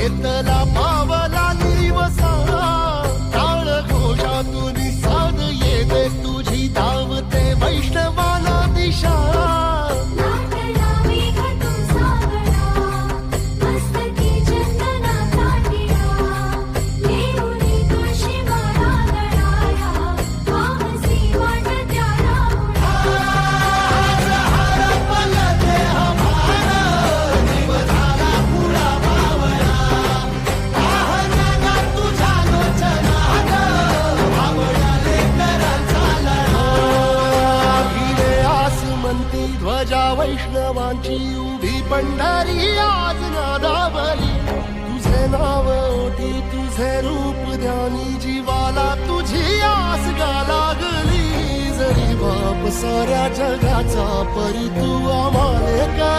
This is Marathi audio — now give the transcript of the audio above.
शेतला पावला दिवसा टाळ घोषातून साध येते तुझी धावते वैष्णवाला दिशा ध्वजा वैष्णवांची उभी पंढरी आज नादावली तुझे नाव ओटी तुझे रूप ध्यानी जीवाला तुझी आस गा लागली जरी बाप साऱ्या जगाचा परी तू आम्हाले करा